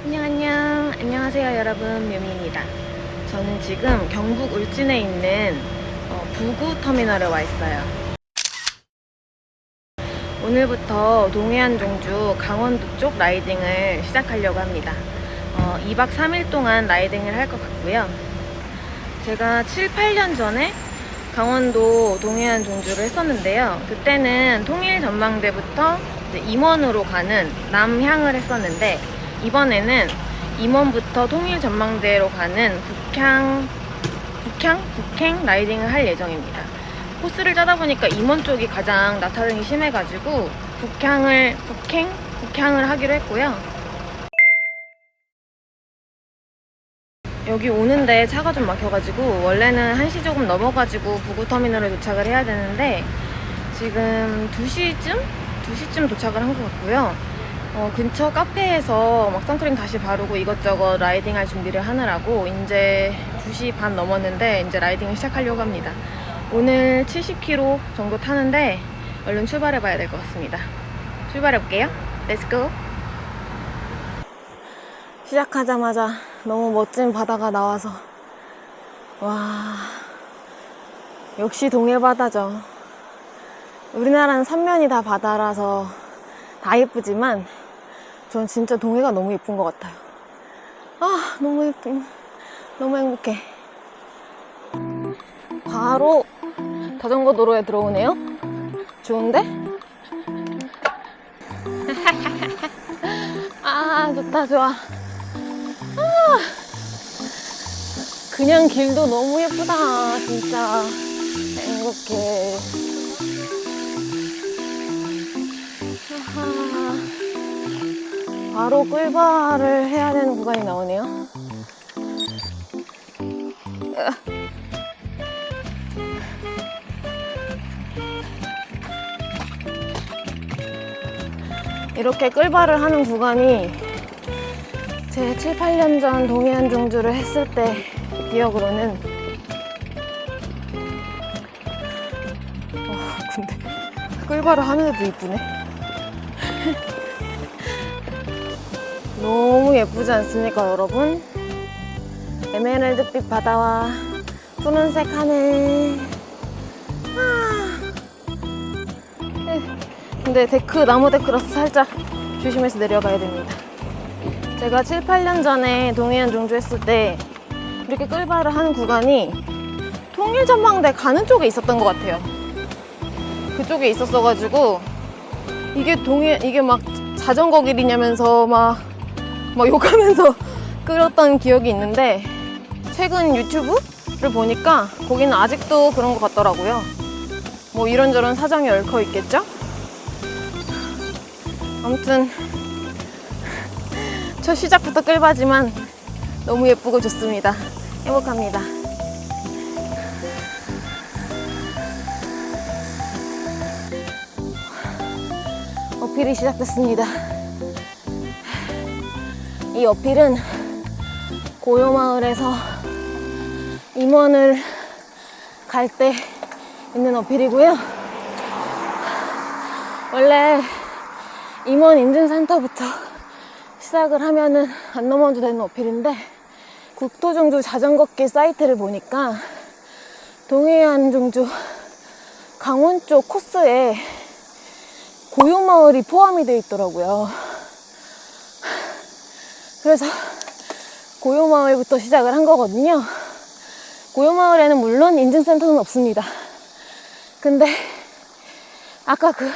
안녕하세요 여러분, 묘미입니다. 저는 지금 경북 울진에 있는 부구 터미널에 와 있어요. 오늘부터 동해안 종주 강원도 쪽 라이딩을 시작하려고 합니다. 2박 3일 동안 라이딩을 할 것 같고요. 제가 7, 8년 전에 강원도 동해안 종주를 했었는데요. 그때는 통일 전망대부터 이제 임원으로 가는 남향을 했었는데, 이번에는 임원부터 통일 전망대로 가는 북향 라이딩을 할 예정입니다. 코스를 짜다 보니까 임원 쪽이 가장 낙하등이 심해가지고 북향을 하기로 했고요. 여기 오는데 차가 좀 막혀가지고 원래는 1시 조금 넘어가지고 부구터미널에 도착을 해야 되는데 지금 2시쯤 도착을 한 것 같고요. 근처 카페에서 막 선크림 다시 바르고 이것저것 라이딩 할 준비를 하느라고 이제 2시 반 넘었는데 이제 라이딩을 시작하려고 합니다. 오늘 70km 정도 타는데 얼른 출발해 봐야 될 것 같습니다. 출발해 볼게요. Let's go! 시작하자마자 너무 멋진 바다가 나와서, 와, 역시 동해바다죠. 우리나라는 삼면이 다 바다라서 다 예쁘지만 전 진짜 동해가 너무 예쁜 것 같아요. 아, 너무 행복해. 바로 자전거 도로에 들어오네요. 좋은데? 아, 좋다, 좋아. 그냥 길도 너무 예쁘다. 진짜 행복해. 아하. 바로 꿀바를 해야 되는 구간이 나오네요. 이렇게 꿀바를 하는 구간이 제 7, 8년 전 동해안 종주를 했을 때 기억으로는, 근데 꿀바를 하는데도 이쁘네. 너무 예쁘지 않습니까 여러분? 에메랄드빛 바다와 푸른색 하늘. 근데 나무 데크라서 살짝 조심해서 내려가야 됩니다. 제가 7, 8년 전에 동해안 종주 했을 때 이렇게 끌바를 하는 구간이 통일전망대 가는 쪽에 있었던 것 같아요. 그쪽에 있었어가지고 이게 막 자전거 길이냐면서 막 욕하면서 끌었던 기억이 있는데, 최근 유튜브를 보니까 거기는 아직도 그런 것 같더라고요. 뭐 이런저런 사정이 얽혀 있겠죠? 아무튼 첫 시작부터 끌바지만 너무 예쁘고 좋습니다. 행복합니다. 어필이 시작됐습니다. 이 어필은 고요마을에서 임원을 갈 때 있는 어필이고요. 원래 임원 인증센터부터 시작을 하면은 안 넘어도 되는 어필인데, 국토종주 자전거길 사이트를 보니까 동해안 종주 강원 쪽 코스에 고요마을이 포함이 되어 있더라고요. 그래서 고요마을부터 시작을 한 거거든요. 고요마을에는 물론 인증센터는 없습니다. 근데 아까 그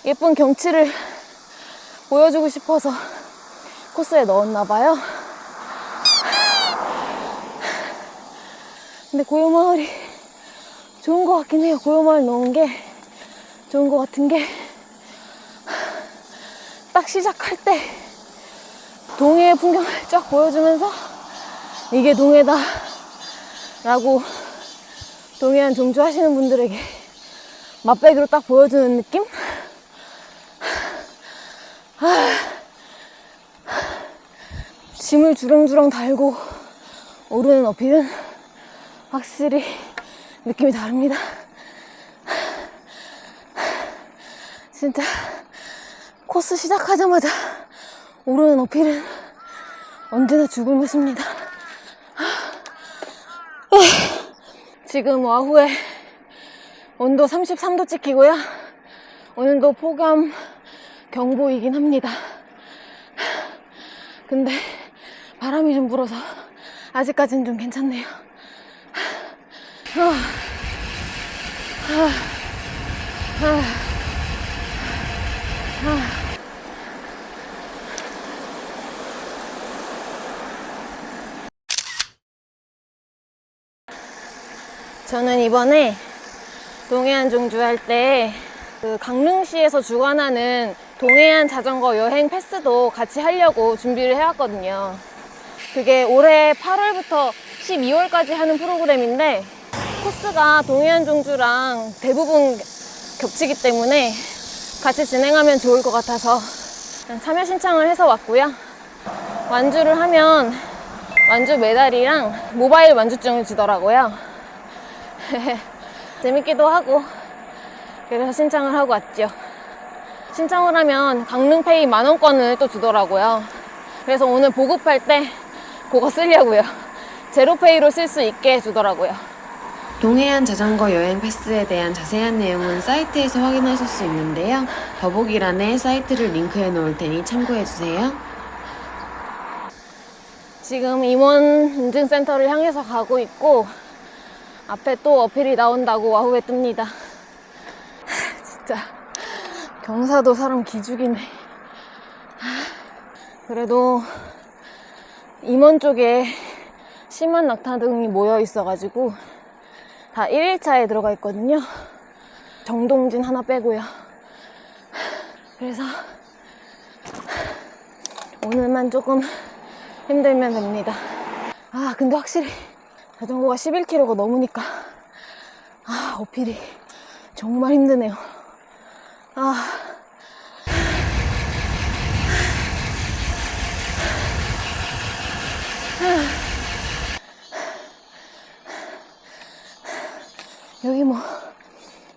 예쁜 경치를 보여주고 싶어서 코스에 넣었나봐요. 근데 고요마을이 좋은 것 같긴 해요. 고요마을 넣은 게 좋은 것 같은 게, 딱 시작할 때 동해의 풍경을 쫙 보여주면서 이게 동해다 라고 동해안 종주 하시는 분들에게 맛배기로 딱 보여주는 느낌? 짐을 주렁주렁 달고 오르는 어필은 확실히 느낌이 다릅니다. 진짜 코스 시작하자마자 오르는 어필은 언제나 죽을 맛입니다. 지금 와후에 온도 33도 찍히고요. 오늘도 폭염 경보이긴 합니다. 근데 바람이 좀 불어서 아직까지는 좀 괜찮네요. 저는 이번에 동해안 종주 할 때 그 강릉시에서 주관하는 동해안 자전거 여행 패스도 같이 하려고 준비를 해왔거든요. 그게 올해 8월부터 12월까지 하는 프로그램인데 코스가 동해안 종주랑 대부분 겹치기 때문에 같이 진행하면 좋을 것 같아서 참여 신청을 해서 왔고요. 완주를 하면 완주 메달이랑 모바일 완주증을 주더라고요. 재밌기도 하고 그래서 신청을 하고 왔죠. 신청을 하면 강릉페이 만원권을 또 주더라고요. 그래서 오늘 보급할 때 그거 쓰려고요. 제로페이로 쓸 수 있게 주더라고요. 동해안 자전거 여행 패스에 대한 자세한 내용은 사이트에서 확인하실 수 있는데요. 더보기란에 사이트를 링크해 놓을 테니 참고해주세요. 지금 임원 인증센터를 향해서 가고 있고 앞에 또 어필이 나온다고 와후에 뜹니다. 진짜 경사도 사람 기죽이네. 그래도 임원 쪽에 심한 낙타등이 모여 있어가지고 다 1일차에 들어가 있거든요. 정동진 하나 빼고요. 그래서 오늘만 조금 힘들면 됩니다. 근데 확실히 자전거가 11km가 넘으니까 어필이 정말 힘드네요.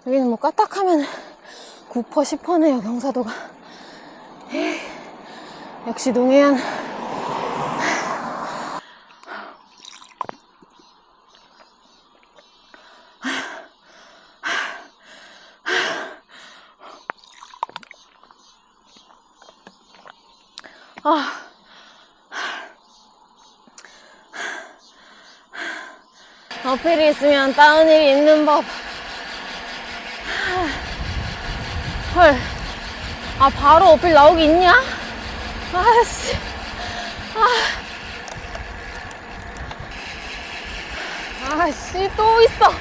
여기는 뭐 까딱하면 9%, 10%네요, 경사도가. 역시 동해안. 어필이 있으면 다운힐이 있는 법. 헐. 바로 어필 나오기 있냐? 아씨. 아씨, 또 있어.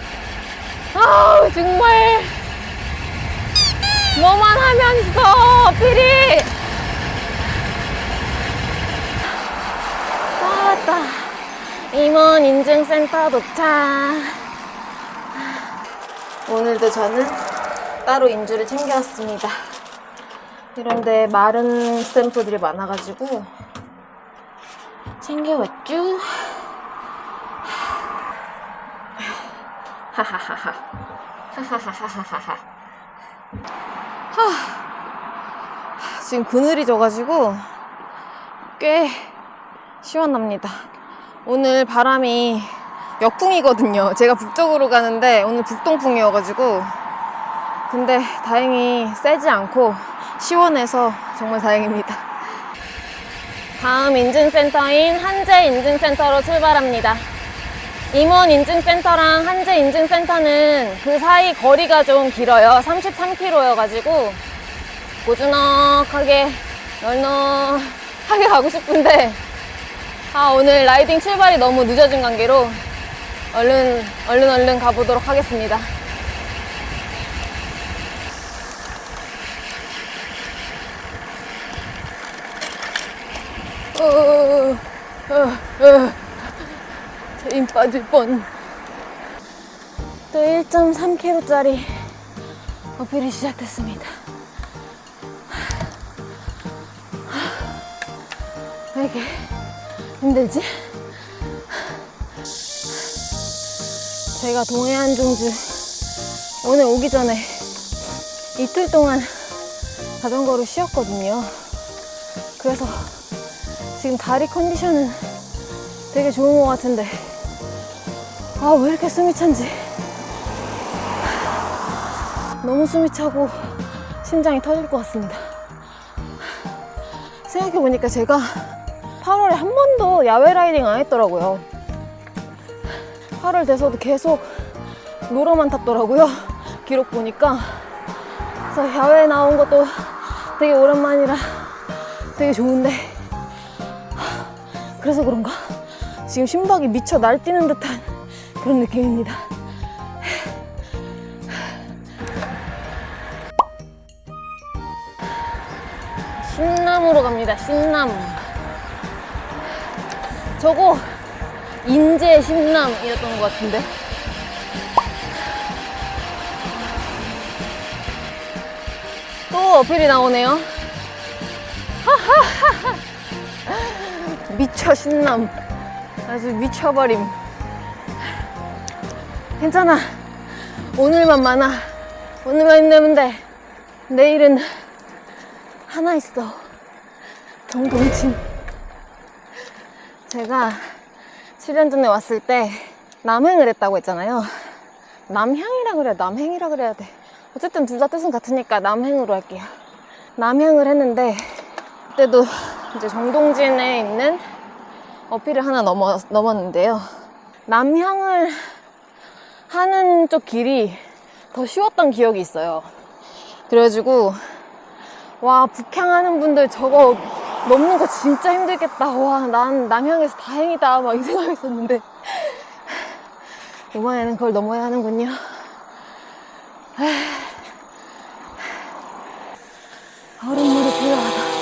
정말. 뭐만 하면 있어, 어필이. 왔다. 임원 인증센터 도착. 오늘도 저는 따로 인주를 챙겨왔습니다. 이런데 마른 스탬프들이 많아가지고 챙겨왔죠. 하하하하. 하하하하하하. 지금 그늘이 져가지고 꽤 시원합니다. 오늘 바람이 역풍이거든요. 제가 북쪽으로 가는데 오늘 북동풍이어가지고, 근데 다행히 세지 않고 시원해서 정말 다행입니다. 다음 인증센터인 한재 인증센터로 출발합니다. 임원 인증센터랑 한재 인증센터는 그 사이 거리가 좀 길어요. 33km여가지고 고즈넉하게 널널하게 가고 싶은데 오늘 라이딩 출발이 너무 늦어진 관계로 얼른 가보도록 하겠습니다. 힘 빠질 뻔. 또 1.3km짜리 어필이 시작됐습니다. 왜 이렇게 힘들지? 제가 동해안 종주 오늘 오기 전에 이틀 동안 자전거를 쉬었거든요. 그래서 지금 다리 컨디션은 되게 좋은 것 같은데 아, 왜 이렇게 숨이 찬지. 너무 숨이 차고 심장이 터질 것 같습니다. 생각해보니까 제가 8월에 한 번도 야외 라이딩 안 했더라고요. 8월 돼서도 계속 로러만 탔더라고요. 기록 보니까. 그래서 야외에 나온 것도 되게 오랜만이라 되게 좋은데 그래서 그런가? 지금 심박이 미쳐 날뛰는 듯한 그런 느낌입니다. 신남으로 갑니다. 신남. 저거 인제 신남이었던 것 같은데. 또 어필이 나오네요. 하하하하. 미쳐 신남. 아주 미쳐버림. 괜찮아. 오늘만 많아. 오늘만 힘내면 돼. 내일은 하나 있어. 정동진. 제가 7년 전에 왔을 때 남행을 했다고 했잖아요. 남향이라 그래야 남행이라 그래야 돼. 어쨌든 둘 다 뜻은 같으니까 남행으로 할게요. 남행을 했는데 그때도 이제 정동진에 있는 어필을 하나 넘었는데요. 남향을 하는 쪽 길이 더 쉬웠던 기억이 있어요. 그래가지고 와, 북향하는 분들 저거 넘는 거 진짜 힘들겠다. 와, 난 남향에서 다행이다. 막 이 생각했었는데 이번에는 그걸 넘어야 하는군요. 얼음물이 필요하다.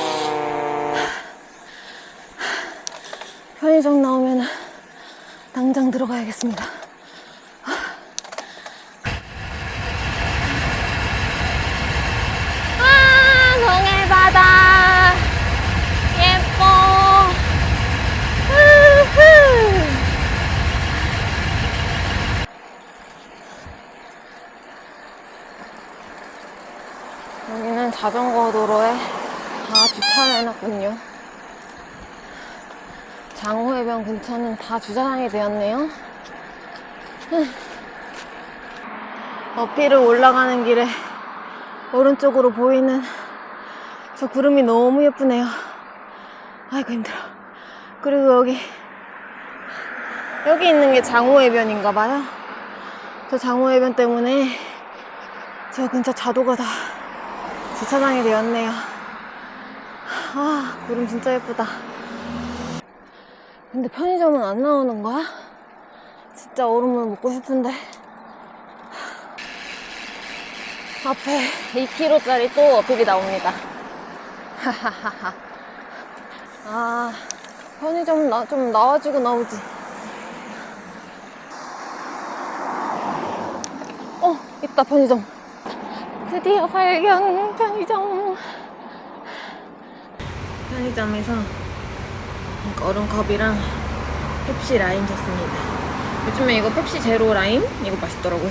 편의점 나오면 당장 들어가야겠습니다. 동해바다 예뻐. 우후. 여기는 자전거 도로에 다 주차를 해놨군요. 장호해변 근처는 다 주차장이 되었네요. 어필을 올라가는 길에 오른쪽으로 보이는 저 구름이 너무 예쁘네요. 아이고 힘들어. 그리고 여기 있는 게 장호해변인가 봐요. 저 장호해변 때문에 저 근처 자도가 다 주차장이 되었네요. 아, 구름 진짜 예쁘다. 근데 편의점은 안 나오는 거야? 진짜 얼음물 먹고 싶은데. 앞에 2kg짜리 또 어필이 나옵니다. 하하하하. 아, 편의점 좀 나와주고 나오지. 있다, 편의점. 드디어 발견, 편의점. 편의점에서 얼음컵이랑 펩시 라임 샀습니다. 요즘에 이거 펩시 제로 라임? 이거 맛있더라고요.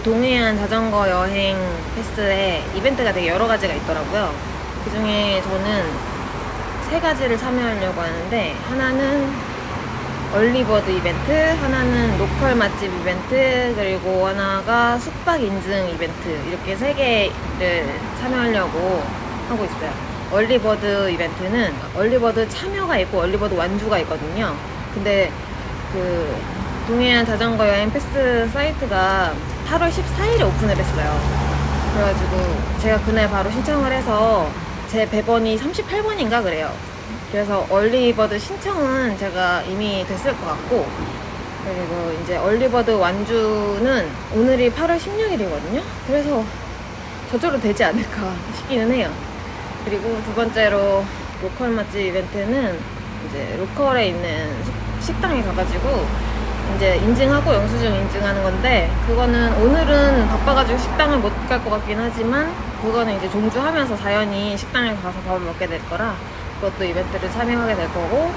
동해안 자전거 여행 패스에 이벤트가 되게 여러 가지가 있더라고요. 그 중에 저는 3가지를 참여하려고 하는데, 하나는 얼리버드 이벤트, 하나는 로컬 맛집 이벤트, 그리고 하나가 숙박 인증 이벤트, 이렇게 3개를 참여하려고 하고 있어요. 얼리버드 이벤트는 얼리버드 참여가 있고 얼리버드 완주가 있거든요. 근데 그 동해안 자전거 여행 패스 사이트가 8월 14일에 오픈을 했어요. 그래가지고 제가 그날 바로 신청을 해서 제 배번이 38번인가 그래요. 그래서 얼리버드 신청은 제가 이미 됐을 것 같고, 그리고 이제 얼리버드 완주는 오늘이 8월 16일이거든요. 그래서 저절로 되지 않을까 싶기는 해요. 그리고 두 번째로 로컬 맛집 이벤트는 이제 로컬에 있는 식당에 가가지고 이제 인증하고 영수증 인증하는 건데, 그거는 오늘은 바빠가지고 식당을 못 갈 것 같긴 하지만 그거는 이제 종주하면서 자연히 식당에 가서 밥을 먹게 될 거라 그것도 이벤트를 참여하게 될 거고,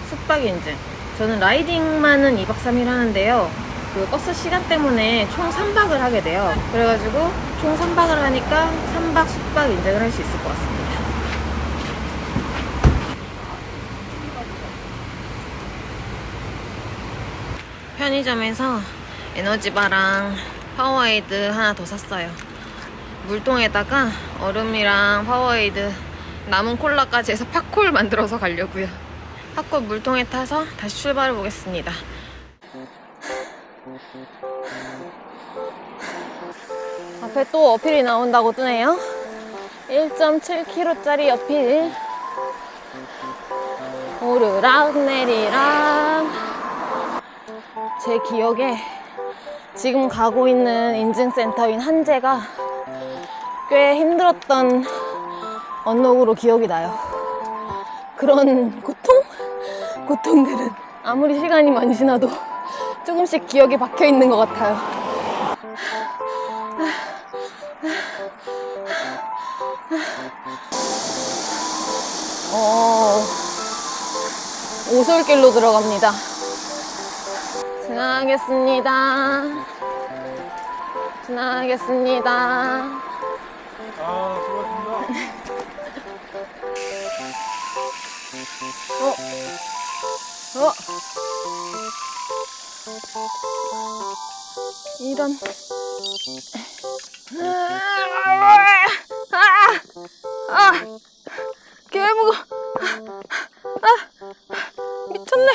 숙박 인증, 저는 라이딩만은 2박 3일 하는데요. 그 버스 시간 때문에 총 3박을 하게 돼요. 그래가지고 총 3박을 하니까 3박 숙박 인증을 할 수 있을 것 같습니다. 편의점에서 에너지바랑 파워에이드 하나 더 샀어요. 물통에다가 얼음이랑 파워에이드, 남은 콜라까지 해서 팝콜 만들어서 가려고요. 팝콜 물통에 타서 다시 출발해 보겠습니다. 앞에 또 어필이 나온다고 뜨네요. 1.7km짜리 어필. 오르락 내리락. 제 기억에 지금 가고 있는 인증센터인 한제가 꽤 힘들었던 언덕으로 기억이 나요. 그런 고통들은 아무리 시간이 많이 지나도 조금씩 기억에 박혀 있는 것 같아요. 오솔길로 들어갑니다. 지나가겠습니다. 수고하셨습니다. 이런. 개무거. 미쳤네.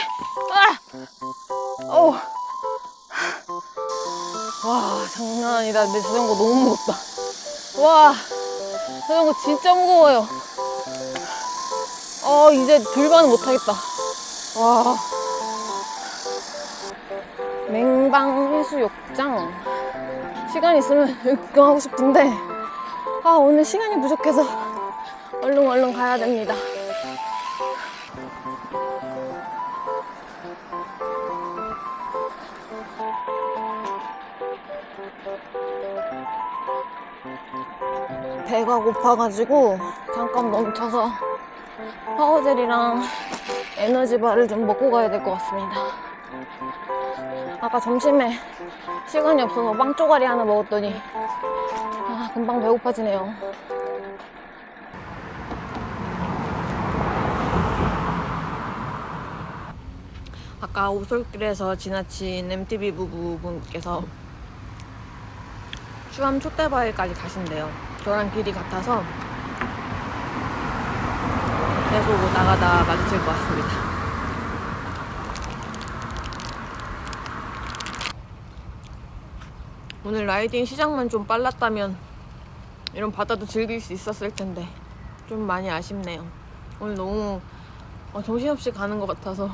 와, 장난 아니다. 내 자전거 너무 무겁다. 와, 자전거 진짜 무거워요. 이제 들반은 못하겠다. 와. 맹방해수욕장. 시간 있으면 구경하고 싶은데, 오늘 시간이 부족해서 얼른 가야 됩니다. 배가 고파가지고 잠깐 멈춰서 파워젤이랑 에너지바를 좀 먹고 가야 될 것 같습니다. 아까 점심에 시간이 없어서 빵 쪼가리 하나 먹었더니 금방 배고파지네요. 아까 오솔길에서 지나친 MTV 부부분께서 추암 촛대바위까지 가신대요. 저랑 길이 같아서 계속 나가다 마주칠 것 같습니다. 오늘 라이딩 시작만 좀 빨랐다면 이런 바다도 즐길 수 있었을 텐데 좀 많이 아쉽네요. 오늘 너무 정신없이 가는 것 같아서.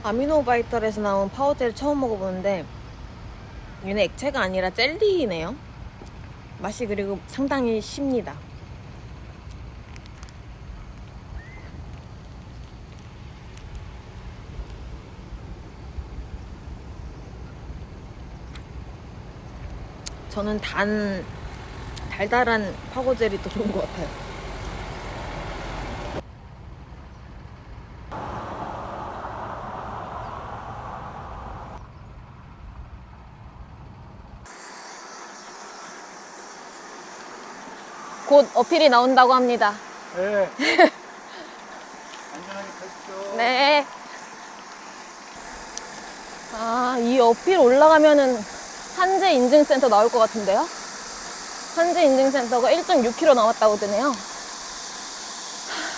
아미노바이탈에서 나온 파워젤 처음 먹어보는데 얘는 액체가 아니라 젤리네요. 맛이 그리고 상당히 쉽니다. 저는 달달한 파워젤이 더 좋은 것 같아요. 곧 어필이 나온다고 합니다. 네. 안전하게 가십시오. 네. 이 어필 올라가면은 한제 인증센터 나올 것 같은데요? 한제 인증센터가 1.6km 남았다고 되네요.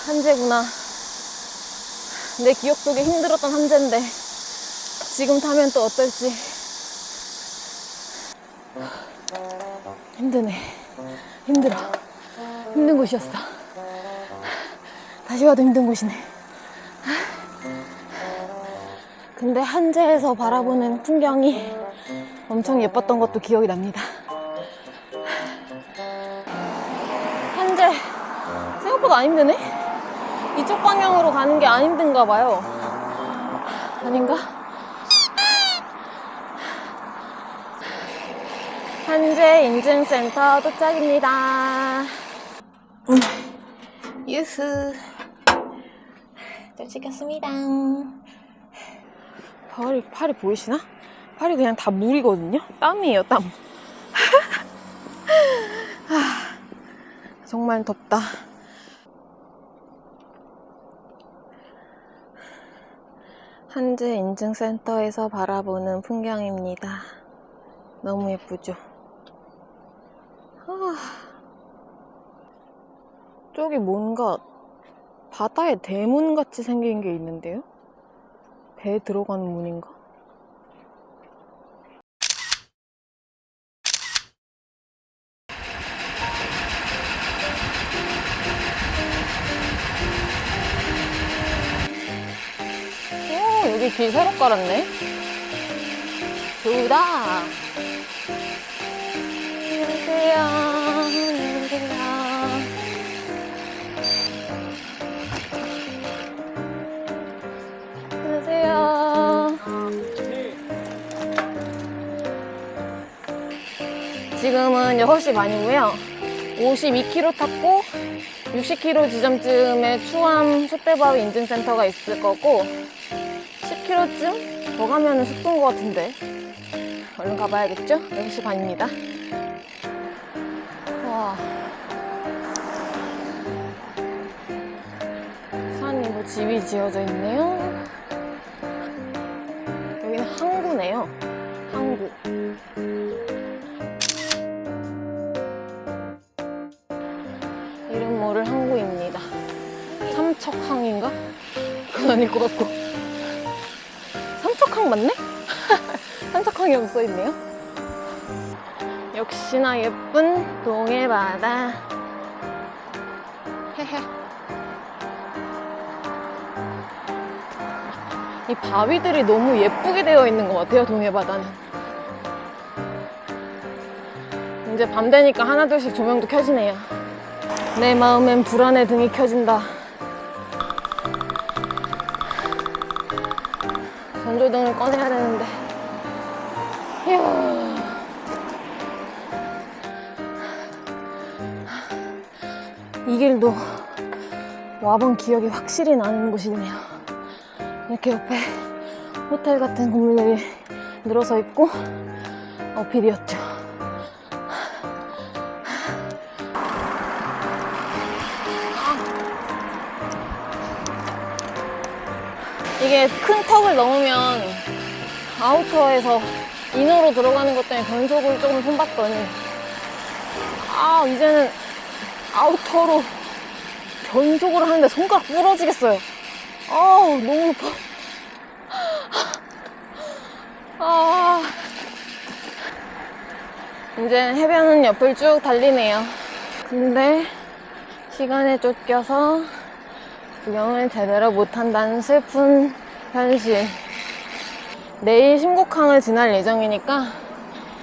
한제구나. 내 기억 속에 힘들었던 한제인데 지금 타면 또 어떨지. 힘드네. 힘들어. 힘든 곳이었어. 다시 와도 힘든 곳이네. 근데 한제에서 바라보는 풍경이 엄청 예뻤던 것도 기억이 납니다. 한제 생각보다 안 힘드네? 이쪽 방향으로 가는 게 안 힘든가 봐요. 아닌가? 한재 인증센터 도착입니다. 유후. 도착했습니다. 팔이 보이시나? 팔이 그냥 다 물이거든요? 땀이에요, 땀. 정말 덥다. 한재 인증센터에서 바라보는 풍경입니다. 너무 예쁘죠? 저기 뭔가 바다에 대문 같이 생긴 게 있는데요? 배에 들어가는 문인가? 오, 여기 길 새로 깔았네. 좋다. 안녕하세요. 안녕하세요. 지금은 6시 반이고요. 52km 탔고 60km 지점쯤에 추암 촛대바위 인증센터가 있을 거고 10km쯤 더 가면 숙소인 것 같은데 얼른 가봐야겠죠? 6시 반입니다. 와, 산이 뭐 집이 지어져 있네요. 여기는 항구네요. 항구. 이름 모를 항구입니다. 삼척항인가? 그건 아닐 것 같고. 삼척항 맞네? 삼척항이라고 써있네요. 역시나 예쁜 동해바다. 헤헤. 이 바위들이 너무 예쁘게 되어 있는 것 같아요, 동해바다는. 이제 밤 되니까 하나둘씩 조명도 켜지네요. 내 마음엔 불안의 등이 켜진다. 전조등을 꺼내야 되는데. 휴. 이 길도 와본 기억이 확실히 나는 곳이네요. 이렇게 옆에 호텔 같은 건물들이 늘어서 있고 어필이었죠. 이게 큰 턱을 넘으면 아우터에서 인으로 들어가는 것 때문에 변속을 조금 손봤더니 이제는 아우터로 변속을 하는데 손가락 부러지겠어요. 너무 아파. 이제 해변은 옆을 쭉 달리네요. 근데 시간에 쫓겨서 구경을 제대로 못한다는 슬픈 현실. 내일 심곡항을 지날 예정이니까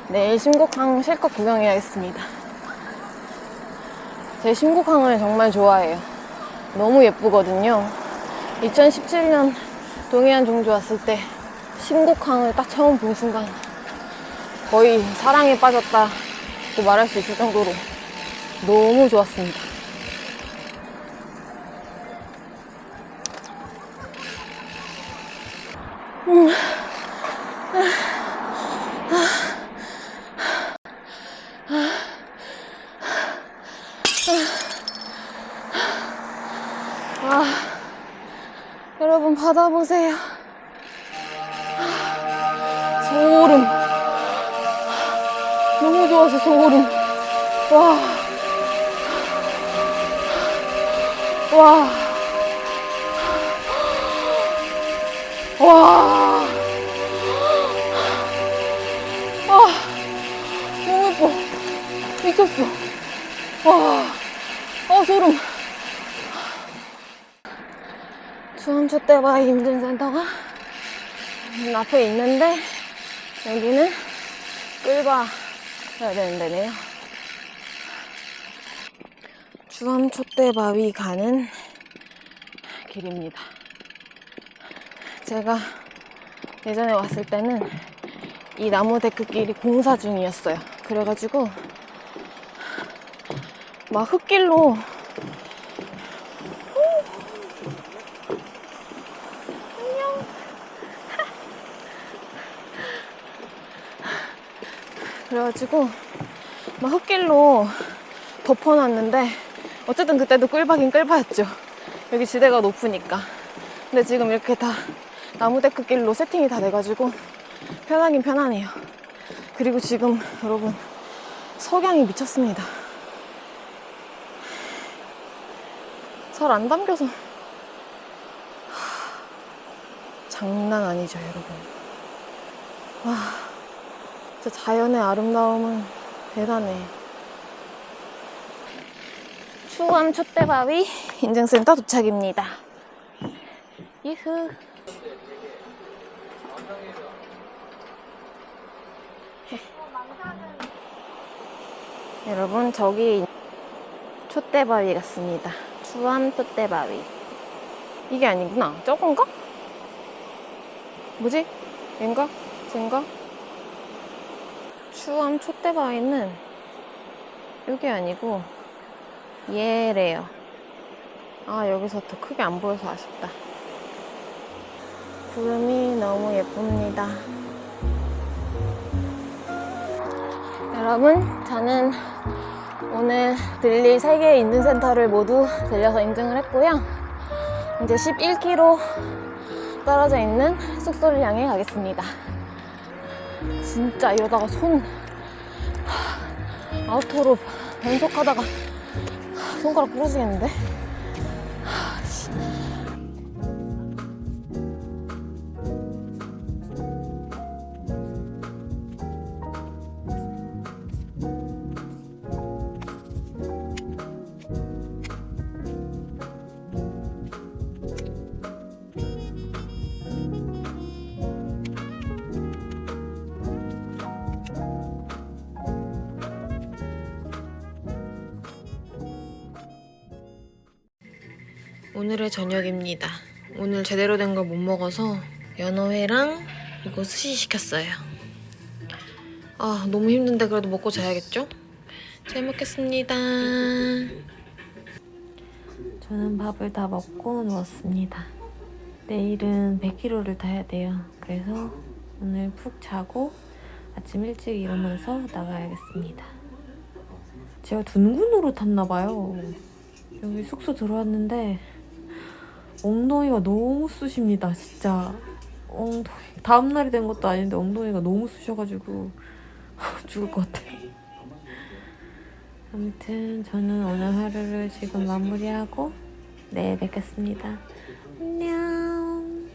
내일 심곡항 실컷 구경해야겠습니다. 제 심곡항을 정말 좋아해요. 너무 예쁘거든요. 2017년 동해안 종주 왔을 때 심곡항을 딱 처음 본 순간 거의 사랑에 빠졌다고 말할 수 있을 정도로 너무 좋았습니다. 여러분 바다 보세요. 소름. 너무 좋아서 소름. 와. 너무 예뻐. 미쳤어. 소름. 추암 촛대바위 인증센터가 앞에 있는데 여기는 끌봐야 되는 데네요. 추암 촛대바위 가는 길입니다. 제가 예전에 왔을 때는 이 나무 데크길이 공사 중이었어요. 그래가지고 막 흙길로 그래가지고 막 흙길로 덮어놨는데 어쨌든 그때도 꿀박인 꿀박였죠. 여기 지대가 높으니까. 근데 지금 이렇게 다 나무 데크길로 세팅이 다 돼가지고 편하긴 편하네요. 그리고 지금 여러분 석양이 미쳤습니다. 잘 안 담겨서 장난 아니죠 여러분. 와 진짜 자연의 아름다움은 대단해. 추암 촛대바위 인증센터 도착입니다. 유후. 여러분 저기 촛대바위 같습니다. 추암 촛대바위. 이게 아니구나. 저건가? 뭐지? 얘인가? 쟤인가? 추암 촛대바위는 이게 아니고 얘래요. 아 여기서 더 크게 안 보여서 아쉽다. 구름이 너무 예쁩니다. 여러분 저는 오늘 들릴 3개의 인증센터를 모두 들려서 인증을 했고요. 이제 11km 떨어져 있는 숙소를 향해 가겠습니다. 진짜 이러다가 아우터로 변속하다가 손가락 부러지겠는데? 오늘의 저녁입니다. 오늘 제대로 된 걸 못 먹어서 연어회랑 이거 스시 시켰어요. 아 너무 힘든데 그래도 먹고 자야겠죠? 잘 먹겠습니다. 저는 밥을 다 먹고 누웠습니다. 내일은 100km를 타야 돼요. 그래서 오늘 푹 자고 아침 일찍 일어나서 나가야겠습니다. 제가 둔군으로 탔나봐요. 여기 숙소 들어왔는데 엉덩이가 너무 쑤십니다. 진짜 다음날이 된 것도 아닌데 엉덩이가 너무 쑤셔가지고 죽을 것 같아요. 아무튼 저는 오늘 하루를 지금 마무리하고 내일 뵙겠습니다. 안녕.